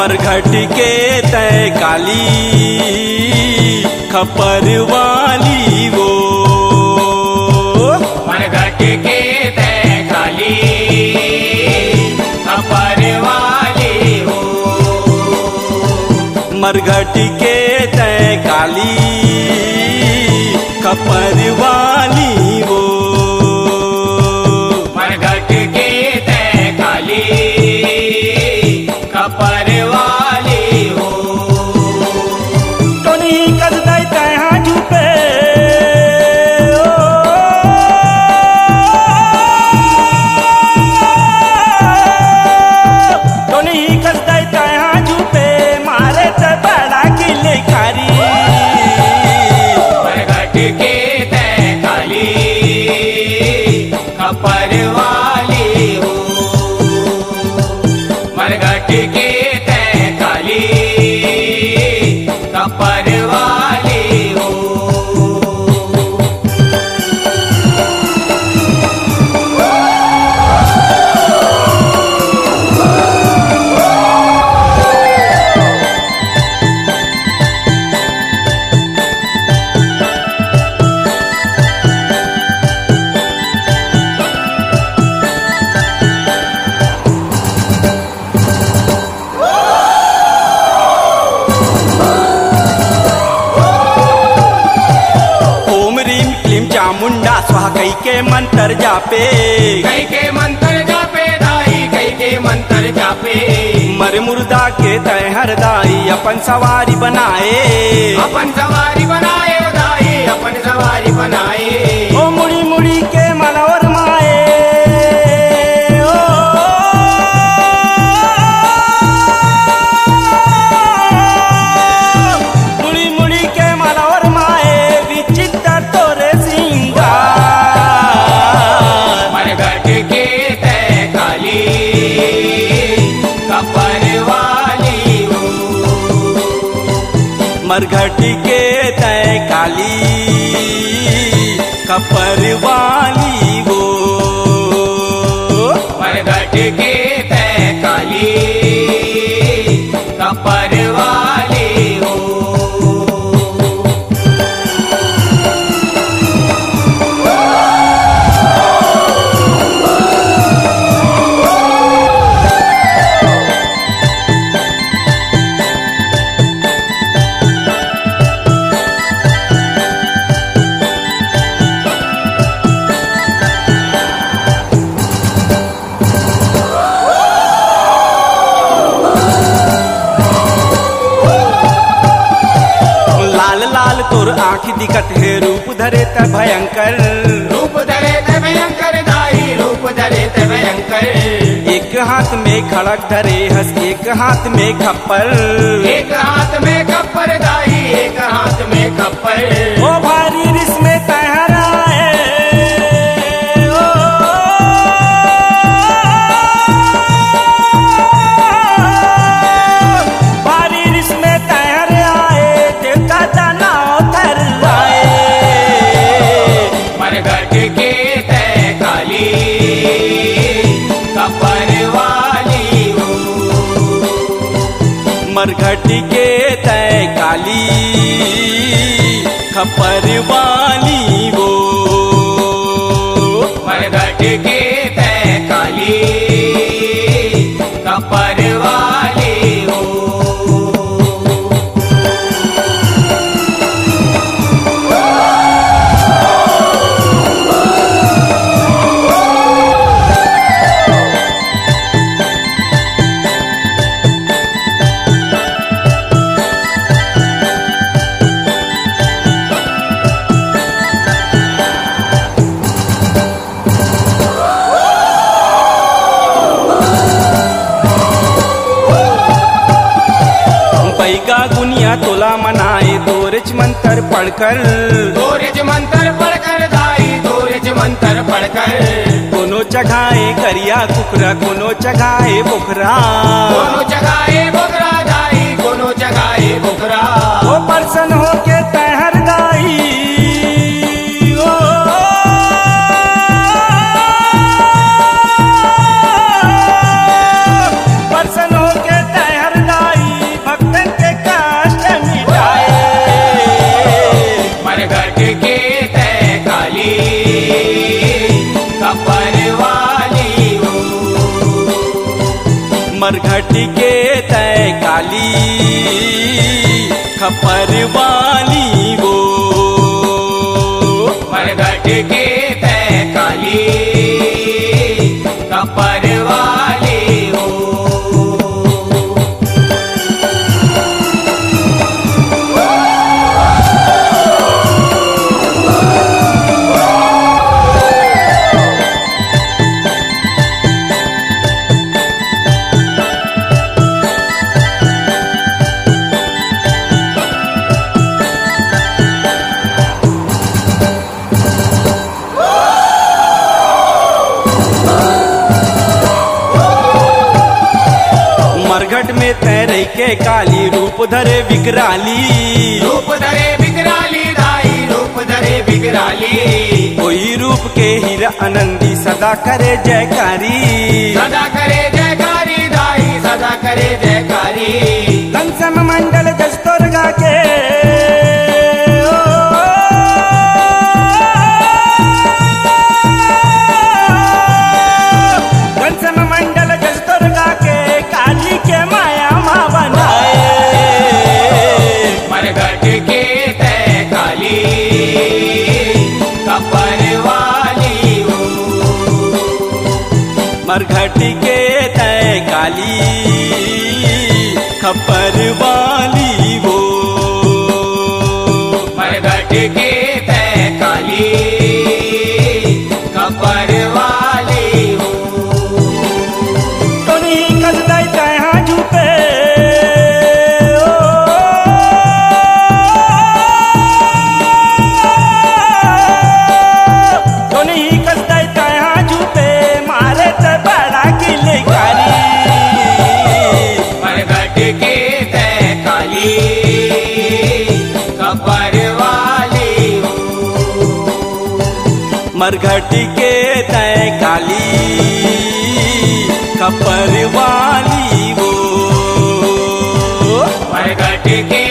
मरघट के तय काली खपर वाली वो, मरघट के तय काली खपर वाली हो। मरघट के तय काली खपर वाली वो, मरघट के तय काली खपर वाली हो। टोनी कद दई तहाँ झुपे टोनी कद दई तहाँ झुपे मारे त बड़ा किले खारी। मरघट के तय काली खपर वाली हो। मरघट के तय काली खपर वाली हो। ओम रीम क्लीम चामुंडा स्वाहा कई के मंत्र जापे, कई के मंत्र जापे दाई, कई के मंत्र जापे। मर मुर्दा के तय हरदाई अपन सवारी बनाए। अपन सवारी बनाए दाई, अपन सवारी बनाए। ओ मुड़ी मुड़ी के मनोर माए ओ, मुड़ी मुड़ी के मनोर माए विचित्र तोरे सिंगार। मरघट के तय काली खपर वाली हो। मरघट के तय काली खपर वाली वो, मरघट के तय काली खपर वाली हो। लाल लाल तोर आँख दिखत है रूप धरे त भयंकर। रूप धरे ते भयंकर दाई, रूप धरे ते भयंकर। एक हाथ में खड़क धरे हस एक हाथ में खप्पर। एक हाथ में खप्पर दाई, एक हाथ में खप्पर। ओ भारी रिस में तहराए ओ, भारी रिस में तहराए देवता दाना उतर आए। मरघट के तय काली खपर वाली हो। मरघट के तय काली खपर वाली वो, मरघट के तय काली खपर वाली हो। पैगा गुनिया तोला मनाए दोरच मंत्र पढ़कर। दोरज मंत्र पढ़कर दाई, दोरज मंत्र पढ़कर। कोनो चघाए करिया कुकरा कोनो चघाए बोखरा। कोनो जगाए बोकरा दाई, कोनो जगाए बोकरा। ओ परसन होके तहर दाई ओ, परसन होके तहर दाई तय काली खपर वाली वो मरघट के तय काली कपर वाली हो। मरघट में तैरे के काली रूप धरे विकराली रूप धरे बिकराली दाई रूप धरे बिकराली कोई रूप के हीरा आनंदी सदा करे जयकारी सदा करे जयकारी दाई सदा करे जयकारी कंसम मंडल दस्तोर गा के कंसम मंडल दस्तोर गा के काली के माया माँ बनाए मरघट के तय काली कपर वाली हो। मरघट के तय काली खपर वाली वो मरघट के तय काली कपर वाली हो। तोनी कसदाई तहाँ झुपे तोनी कसदाई तहाँ झुपे मारे ते बड़ा किलकारी मरघट के तय काली कपर वाली हो। मरघट के तय काली खपर वाली वो मरघट के